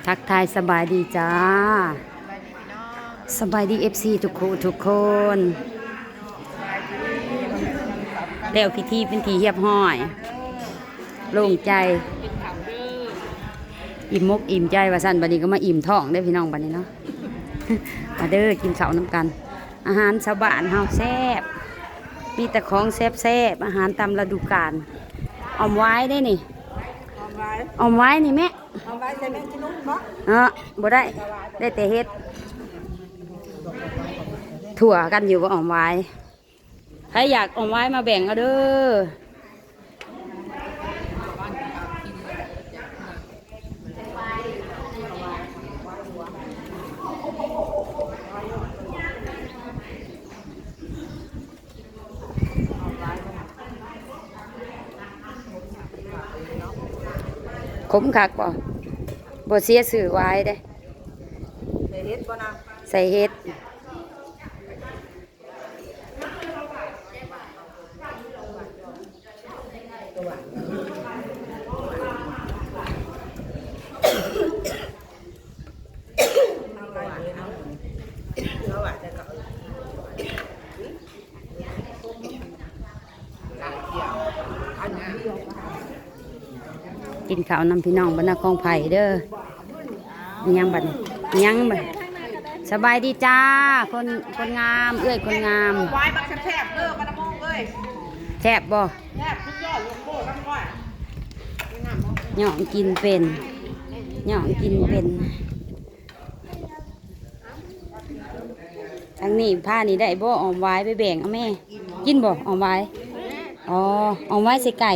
ทักทายสบายดีจ้าสบายดีFCทุกคนแล้วพิธีเป็นทีเรียบร้อยโล่งใจอิ่มมกอิ่มใจว่าสั่นบัดนี้ก็มาอิ่มท้องได้พี่น้องบัดนี้เนาะ มาเด้อกินข้าวน้ำกันอาหารชาวบ้านเฮาแซ่บมีแต่ของแซ่บอาหารตามฤดูกาลออมไว้ได้นี่ออมไว้นี่แม่ออมไว้ใส่แม่กินนุ่มบ่บ่ได้แต่เฮ็ดถั่วกันอยู่ว่าออมไว้ใครอยากออมไว้มาแบ่งเอาเด้อขมคักบ่เสียสื่อไว้เด้ใส่เฮ็ดบ่นะใส่เฮ็ดกินข้าวนำพี่น้องบรรณาคองไผ่เด้อยังบัดยังบัดสบายดีจ้าคนงามเอ้ยคนงามไว้บักแซ่บเด้อปลาโมงเอ้ยแซ่บบ่แซ่บทุกยอดลงโบทั้งก้อยหย่องกินเป็นหย่องกินเป็นทางนี้ผ้านี่ได้บ่ออมไว้ไปแบ่งเอาแม่กินบ่ออมไว้อ๋อออมไว้ใส่ไก่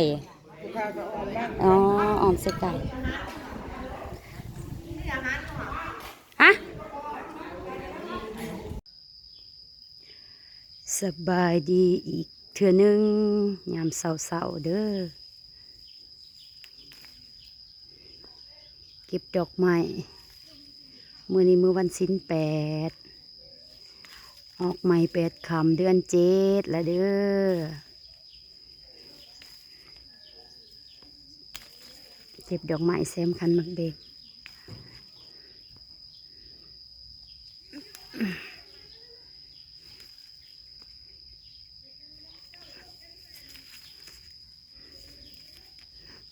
อ๋อออมใส่ไก่ฮะสบายดีอีกเทื่อนึงยามเศร้าๆเด้อเก็บดอกไม้มื้อนี้มื้อวันศีล8ออกใหม่8 ค่ำเดือน7แล้วเด้อเก็บดอกไม้แซมคันมักเบก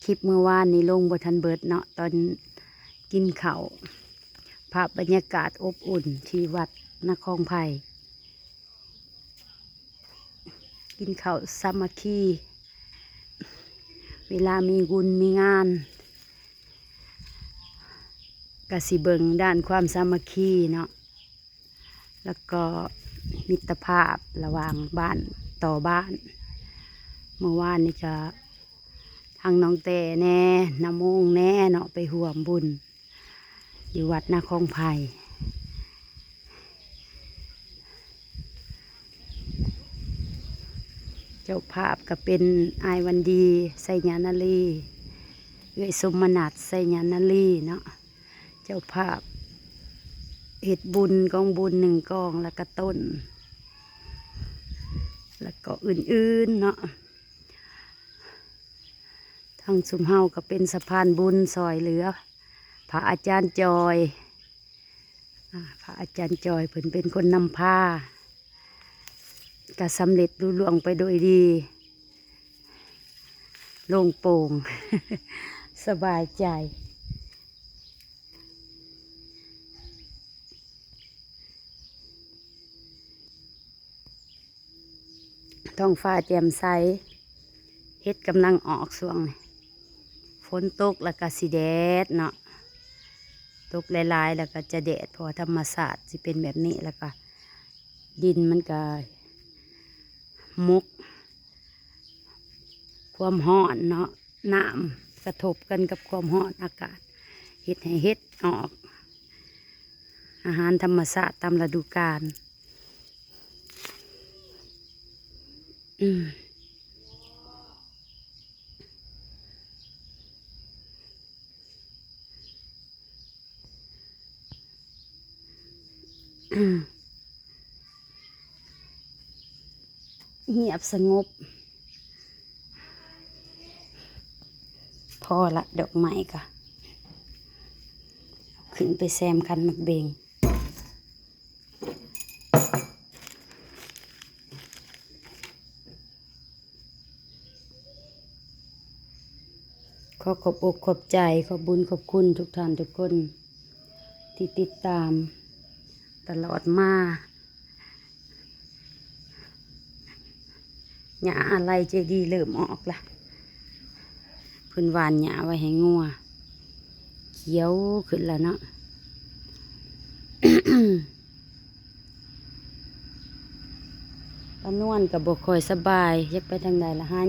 คลิปเมื่อวานนี้ลงบทันเบิดเนาะตอนกินข้าวภาพบรรยากาศอบอุ่นที่วัดนครไผ่กินข้าวสามัคคีเวลามีบุญมีงานกสิเบิงด้านความสามัคคีเนาะแล้วก็มิตรภาพระหว่างบ้านต่อบ้านเมื่อวานนี่ก็ทางน้องแต่แน่น้ำมงแน่เนาะไปห่วมบุญอยู่วัดนาคองไผ่เจ้าภาพก็เป็นอายวันดีไสญานาลีเอ้ยสมนัสไสญานาลีเนาะเจ้าภาพเฮ็ดบุญกองบุญ1 กองแล้วก็ต้นแล้วก็อื่นๆเนาะทางสุมเฮาก็เป็นสะพานบุญซอยเหลือพระอาจารย์จอยพระอาจารย์จอยเพิ่นเป็นคนนำพาก็สำเร็จลุล่วงไปโดยดีโล่งโปร่ง สบายใจท้องฟ้าแจ่มใสเฮ็ดกำลังออกช่วงนี้ฝนตกแล้วก็สิแดดเนาะตกหลายๆแล้วก็จะแดดเพราะธรรมศาสตร์สิเป็นแบบนี้แล้วก็ดินมันก็มุกความร้อนเนาะน้ำกระทบกันกับความร้อนอากาศเฮ็ดให้เฮ็ดออกอาหารธรรมศาสตร์ตามฤดูกาลเงียบสงบพอละดอกไม้ก็ ขึ้นไปแซมคันมักเบงขอขอบอกขอบใจขอบบุญขอบคุณทุกท่านทุกคนที่ติดตามตลอดมาหญ้าอะไรใจดีเริ่มออกละเพิ่นหวานหญ้าไว้ให้งัวเขียวขึ้นแล้วเนาะ ป้านวลกับบกคอยสบายอยากไปทางใดละฮะ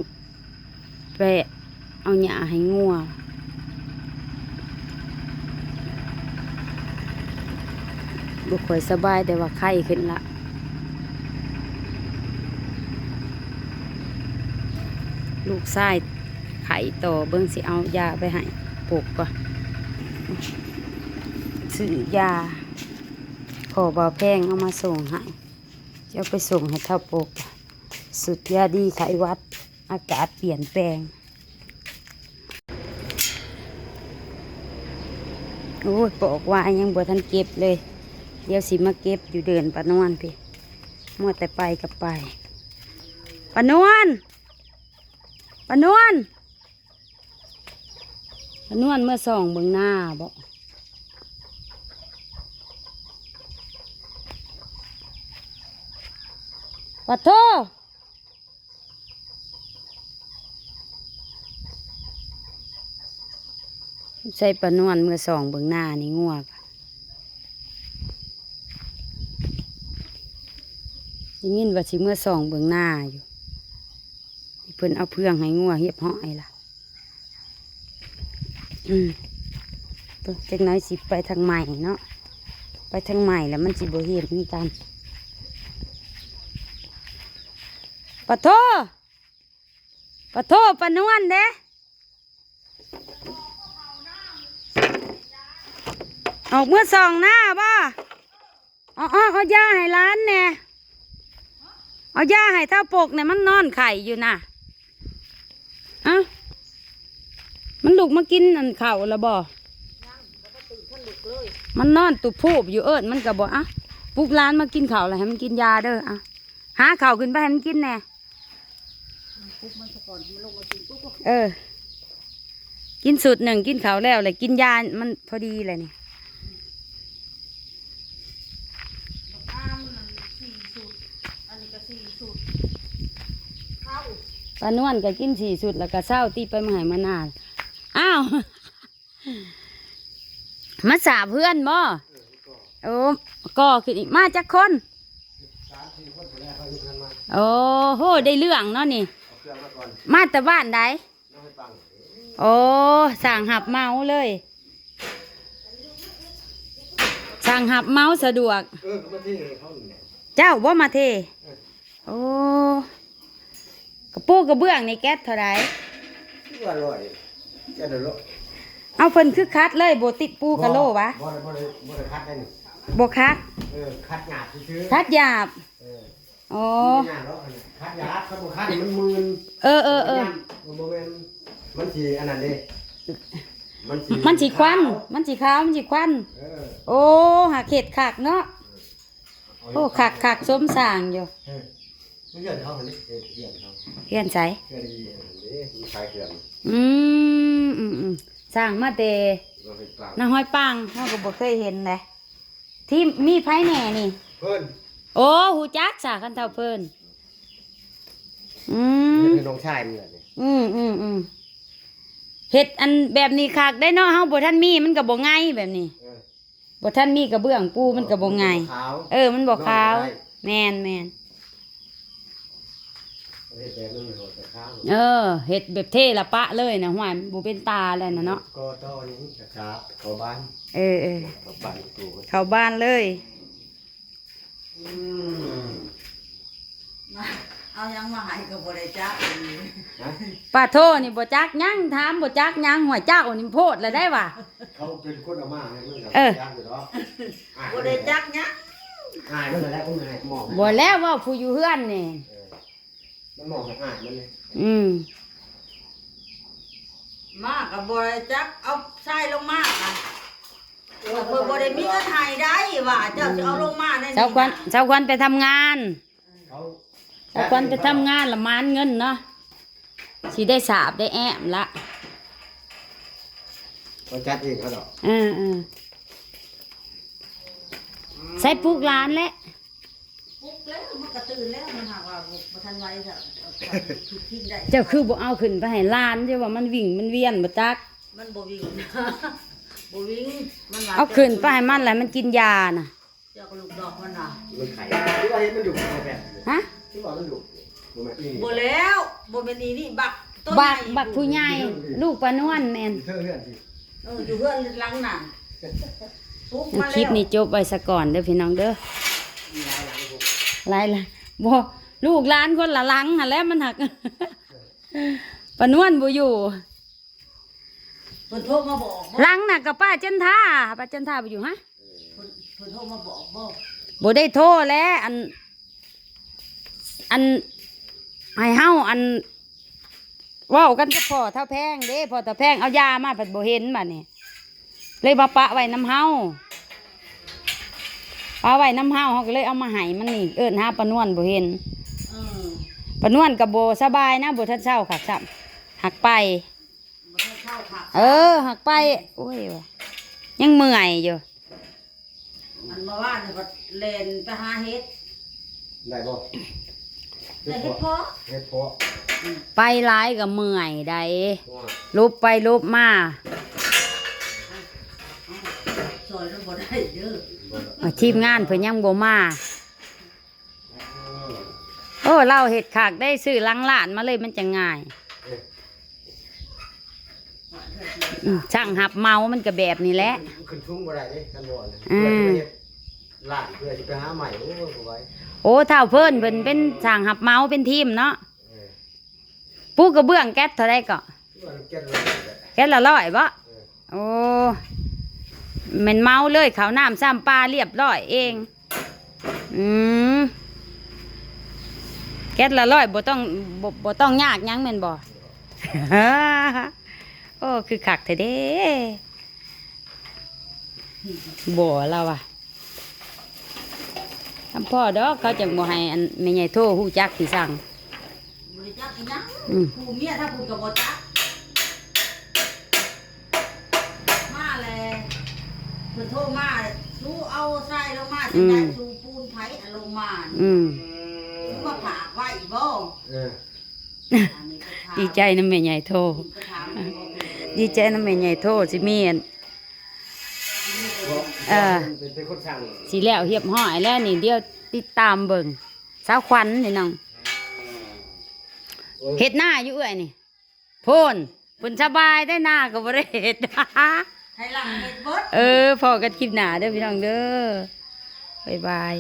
ไปเอาหญ้าให้งัวบกคอยสบายแต่ว่าไข้ขึ้นละลูกชายไข่ต่อเบิ่งสิเอายาไปให้ปลูกก่อนซื้อยาพอบ่แพงเอามาส่งให้จะเอาไปส่งให้เท่าปกสุดยาดีไขหวัดอากาศเปลี่ยนแปลงโอ้ยปอกว่ายังบ่ทันเก็บเลยเดี๋ยวสิมาเก็บอยู่เดินปานวลพี่มัวแต่ไปกับไปปานวลปานวลปานวลเมื่อส่องเบิ่งหน้าบ่ปัดโทใส่ปานวลเมื่อส่องเบิ่งหน้านี่งัวกได้ยินว่าสิเมื่อส่องเบิ่งหน้าอยู่เพิ่นเอาเพื่องให้งัวเฮียบห้อยล่ะจากไหนสิไปทางใหม่เนาะไปทางใหม่แล้วมันสิบ่เห็นมีกันปะโทปะโทปะนวลเด้ออกเมื่อส่องหน้าบ่เอายาให้ร้านแน่เอายาให้เท่าปกเนี่ยมันนอนไข่อยู่น่ะมันลุกมากินอันเข่าแล้วบ่มันนอนตุบพูบอยู่มันก็บอกปลุกร้านมากินเข่าแล้วให้มันกินยาเด้อหาเข่าขึ้นไปให้มันกินแน่กินสูตรหนึ่งกินเข่าแล้วเลยกินยามันพอดีเลยนี่ปานวลก็กิน4 สูตรแล้วก็เศร้าตีไปมาหายมานานอ้าวมาสาเพื่อนบ่โอ้ก็คืออีกมาจากคนโอ้โหได้เรื่องเนาะนี่มาแต่บ้านใดโอ้สั่งหับเมาเลยสั่งหับเมาสะดวกเจ้าบ่มาเทโอ้กระปูกระเบื้องในแก๊สเท่าไรเอาเพิ่นคือคัดเลยโบติดปูกระโลวะบ่คัดได้นี่โบคัดคัดหยาบซื่อคัดหยาบอ๋อคัดหยาบคัดบ่คัดมันมืนมันบ่แม่นมันสิอันนั้นเด้มันสิควันมันสิขาวมันสิควันโอ้หาเข็ดคักเนาะโอ้คักสมสร้างอยู่เฮือนเขาหั่นนี่เฮือนเขาเฮือนไสเฮือนดีเด้มีขายเครื่องสร้างมาแต่น้าห้อยปังเราก็บ่เคยเห็นเลยที่มีไผแหน่นี่เพิ่นโอ้หูจักสากันเท่าเพิ่นเป็นน้องชายมันแหละเฮ็ดอันแบบนี้คักได้เนาะเฮาบ่ทันมีมันก็บ่ง่ายแบบนี้บ่ทันมีกระเบื้องปูมันก็บ่ง่ายมันบ่ขาวแม่นเฮ็ดแบบเทละปะเลยนะห้วยบ่เป็นตาแล้วนะเนาะก็ตอนนี้ครับเข้าบ้านเข้าบ้านเลยเอายังมาให้กับบริจาคป้าโทนี่บ่จักยังถามบ่จักยังหัวเจ้านี่โพดแล้วได้ว่ะเขาเป็นคนเอามาให้มันกับจักอยู่เนาะบริจาคยังหายมันแล้วผมให้หมอบ่แล้วว่าผู้อยู่เฮือนนี่มันหมอให้หายมันเลยมากับบริจาคเอาใส่ลงมา เพิ่นบ่ได้มีเงินให้ได้ว่าเจ้าจะเอาลงมาในนี้ เจ้าควันไปทำงาน เขา เจ้าควันไปทำงานละมานเงินเนาะสิได้สาบได้แอมละ เขาจัดเองเขาดอก ใส่ปลูกหลานและ ปุ๊บแล้วมันก็ตื่นแล้วมันหากว่าบ่ทันไหวซะถูกทิ้งได้ เจ้าคือบ่เอาขึ้นไปให้หลานเจ้าว่ามันวิ่งมันเวียนบ่จัก มันบ่วิ่ง บ่วิ่งมันว่ เอาขึ้นไปให้มันแหละมันกินยาน่ะ เจ้าก็ลูกดอกมันน่ะ มันไข่ที่ว่าเห็นมันอยู่แบบ ฮะ ที่ว่ามันอยู่บ่แม่นอี บ่แล้วบ่เป็นอีนี่บักต้น บัก ใหญ่ บักผู้ใหญ่ลูกปานวลแม่น เธอเลื่อนสิ อยู่เพื่อนหลังน่ะปุ๊บมาแล้ว คลิปนี้จบไว้ซะก่อนเด้อพี่น้องเด้อหลายละบ่ลูกหลานคนละหลังหั่นแหล้วมันหัก ปานวลบ่อยู่ เพิ่นโทรมาบอกบ่ หลังน่ะกับป้าจันทาป้าจันทาบ่อยู่ฮะ เพิ่นโทรมาบอกบ่ บ่ได้โทรแล้วอันให้เฮาเว้ากันกับพ่อเท่าแพงเด้พ่อเท่าแพงเอายามาผัดบ่เห็นบัดนี้เลยมาปะไว้น้ำเฮาปะไว้น้ำเฮาเฮาก็เลยเอามาให้มันนี่เอิ้นหาปานวนบ่เห็น เออ ปานวนก็บ่สบายนะบ่ทันเช้าคักซ้ํหักไป บ่ทันเข้าค่ะ หักไปโอ้ยว่ะยังเมื่อยอยู่ มันมาว่าเนี่ยก็เล่นไปหาเฮ็ด ได้บ่ ได้เฮ็ดพอ เฮ็ดพอ ไปหลายก็เมื่อยได้ ว่า ลุบไปลุบมา ซอยแล้วบ่ได้เด้อ ทีมงานเพิ่นยังบ่มาโอ้เราเฮ็ดขากได้ซื้อหลังล้านมาเลยมันจะง่ายช่างหับเมามันก็แบบนี้แหละ ขึ้นทุ่งบ่ได้เด้กันบ่เนี่ย อื เพื่อ ม จะไปเฮ็ดลาดเพื่อจะไปหาใหม่โอ้ยบ่ไหว โอ้เท่าเพิ่นเป็นช่างหับเมาเป็นทีมเนาะ เออ ปูกระเบื้องแก๊สเท่าไรก็ ที่ว่ามันแก้เลยแหละ แก๊สละร้อยบ่ เออ โอ้แมันเมาเลยเขาวน้ำซ้ำปลาเรียบร้อยเองแก๊สละร้อยบ่ต้องยากหยังแม่นบ่ โอ้คือคักแท้เด้บ่เราอ่ะทำพ่อดอกเขาจังบ่ให้อันแม่ใหญ่โทฮู้จักสิสั่ง บ่ได้จักอีหยัง อืม ผู้เมียถ้าผู้ก็บ่จักมาแล้วเพิ่นโทรมาสู้เอาใส่ลงมาสิได้สู้ปูนไผเอาลงมา อืม สู้มาผากไว้บ่ เออ อันนี้ก็ถาม ดีใจนะแม่ใหญ่โท ก็ถามอยู่ว่าเป็น ดีใจนะแม่ใหญ่โทสิมีอัน เป็นคนสั่ง สิแล้วเรียบร้อยแล้วนี่เดี๋ยวติดตามเบิ่งสาวขวัญนี่น้องเฮ็ดหน้าอยู่เอ้อยนี่โพ่นเพิ่นสบายได้หน้าก็บ่ได้เฮ็ด ให้หลังเฮ็ดเบิด พอกันคลิปหน้าเด้อพี่น้องเด้อบ๊ายบาย